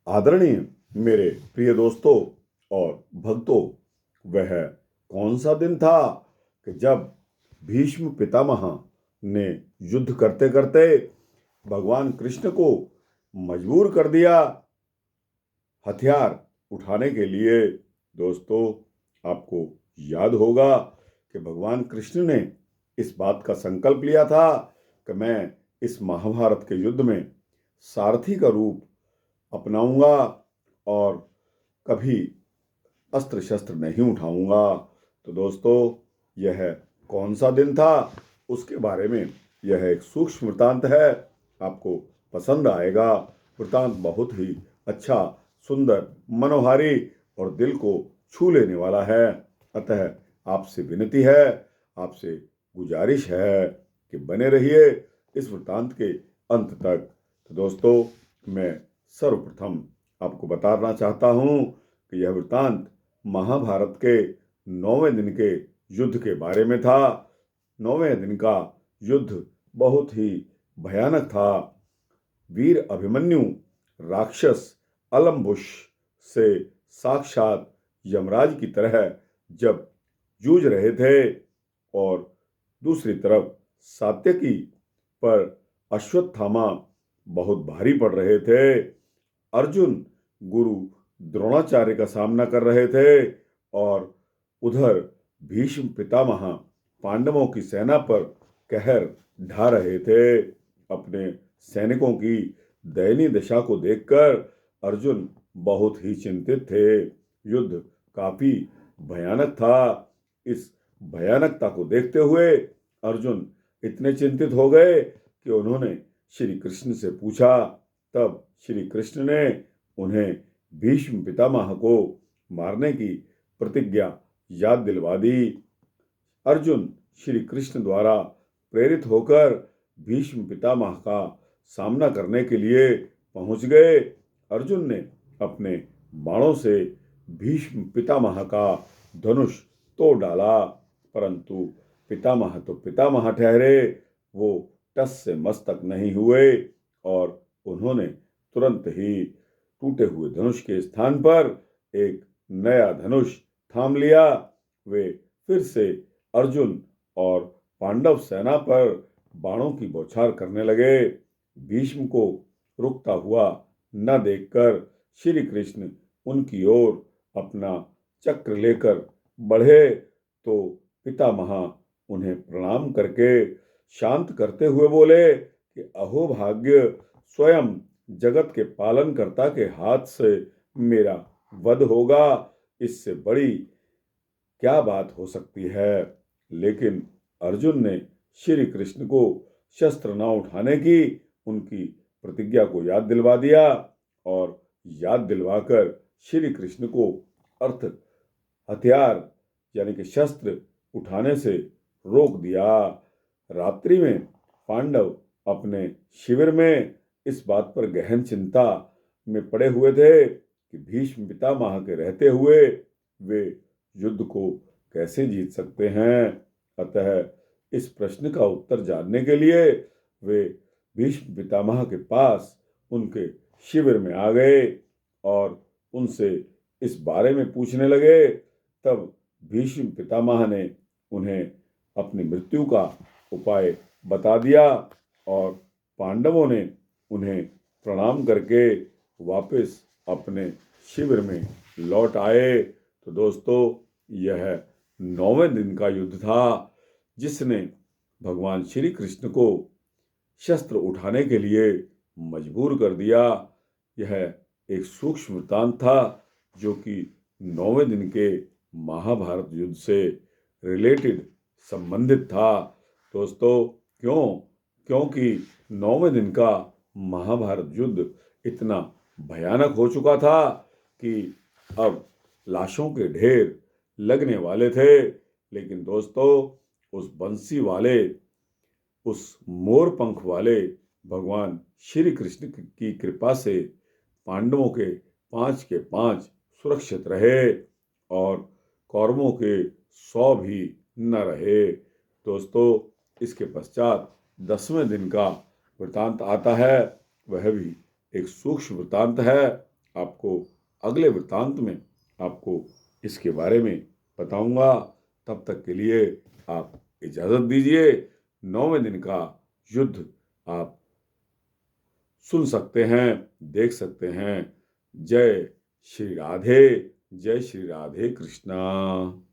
आदरणीय मेरे प्रिय दोस्तों और भक्तों, वह कौन सा दिन था कि जब भीष्म पितामह ने युद्ध करते करते भगवान कृष्ण को मजबूर कर दिया हथियार उठाने के लिए। दोस्तों, आपको याद होगा कि भगवान कृष्ण ने इस बात का संकल्प लिया था कि मैं इस महाभारत के युद्ध में सारथी का रूप अपनाऊंगा और कभी अस्त्र शस्त्र नहीं उठाऊंगा। तो दोस्तों, यह कौन सा दिन था, उसके बारे में यह एक सूक्ष्म वृत्तांत है। आपको पसंद आएगा। वृत्तांत बहुत ही अच्छा, सुंदर, मनोहारी और दिल को छू लेने वाला है। अतः आपसे विनती है, आपसे गुजारिश है कि बने रहिए इस वृत्तांत के अंत तक। तो दोस्तों, मैं सर्वप्रथम आपको बताना चाहता हूं कि यह वृत्तांत महाभारत के 9वें दिन के युद्ध के बारे में था। 9वें दिन का युद्ध बहुत ही भयानक था। वीर अभिमन्यु राक्षस अलम्बुश से साक्षात यमराज की तरह जब जूझ रहे थे और दूसरी तरफ सात्यकी पर अश्वत्थामा बहुत भारी पड़ रहे थे। अर्जुन गुरु द्रोणाचार्य का सामना कर रहे थे और उधर भीष्म पितामह पांडवों की सेना पर कहर ढा रहे थे। अपने सैनिकों की दयनीय दशा को देखकर अर्जुन बहुत ही चिंतित थे। युद्ध काफी भयानक था। इस भयानकता को देखते हुए अर्जुन इतने चिंतित हो गए कि उन्होंने श्री कृष्ण से पूछा। तब श्री कृष्ण ने उन्हें भीष्म पितामह को मारने की प्रतिज्ञा याद दिलवा दी। अर्जुन श्री कृष्ण द्वारा प्रेरित होकर भीष्म पितामह का सामना करने के लिए पहुंच गए। अर्जुन ने अपने बाणों से भीष्म पितामह का धनुष तोड़ डाला, परंतु पितामह तो पितामह ठहरे, वो टस से मस तक नहीं हुए और उन्होंने तुरंत ही टूटे हुए धनुष के स्थान पर एक नया धनुष थाम लिया। वे फिर से अर्जुन और पांडव सेना पर बाणों की बौछार करने लगे। भीष्म को रुकता हुआ न देखकर श्री कृष्ण उनकी ओर अपना चक्र लेकर बढ़े तो पितामह उन्हें प्रणाम करके शांत करते हुए बोले कि अहो भाग्य, स्वयं जगत के पालनकर्ता के हाथ से मेरा वध होगा, इससे बड़ी क्या बात हो सकती है। लेकिन अर्जुन ने श्री कृष्ण को शस्त्र न उठाने की उनकी प्रतिज्ञा को याद दिलवा दिया और याद दिलवाकर श्री कृष्ण को अर्थ हथियार यानी कि शस्त्र उठाने से रोक दिया। रात्रि में पांडव अपने शिविर में इस बात पर गहन चिंता में पड़े हुए थे कि भीष्म पितामह के रहते हुए वे युद्ध को कैसे जीत सकते हैं। अतः इस प्रश्न का उत्तर जानने के लिए वे भीष्म पितामह के पास उनके शिविर में आ गए और उनसे इस बारे में पूछने लगे। तब भीष्म पितामह ने उन्हें अपनी मृत्यु का उपाय बता दिया और पांडवों ने उन्हें प्रणाम करके वापस अपने शिविर में लौट आए। तो दोस्तों, यह 9वें दिन का युद्ध था जिसने भगवान श्री कृष्ण को शस्त्र उठाने के लिए मजबूर कर दिया। यह एक सूक्ष्म वृत्तांत था जो कि 9वें दिन के महाभारत युद्ध से रिलेटेड संबंधित था। दोस्तों, क्योंकि 9वें दिन का महाभारत युद्ध इतना भयानक हो चुका था कि अब लाशों के ढेर लगने वाले थे। लेकिन दोस्तों, उस बंसी वाले, उस मोर पंख वाले भगवान श्री कृष्ण की कृपा से पांडवों के 5 के 5 सुरक्षित रहे और कौरवों के 100 भी न रहे। दोस्तों, इसके पश्चात 10वें दिन का वृतांत आता है। वह भी एक सूक्ष्म वृतांत है आपको अगले वृत्तांत में आपको इसके बारे में बताऊंगा। तब तक के लिए आप इजाजत दीजिए। 9वें दिन का युद्ध आप सुन सकते हैं, देख सकते हैं। जय श्री राधे, जय श्री राधे कृष्णा।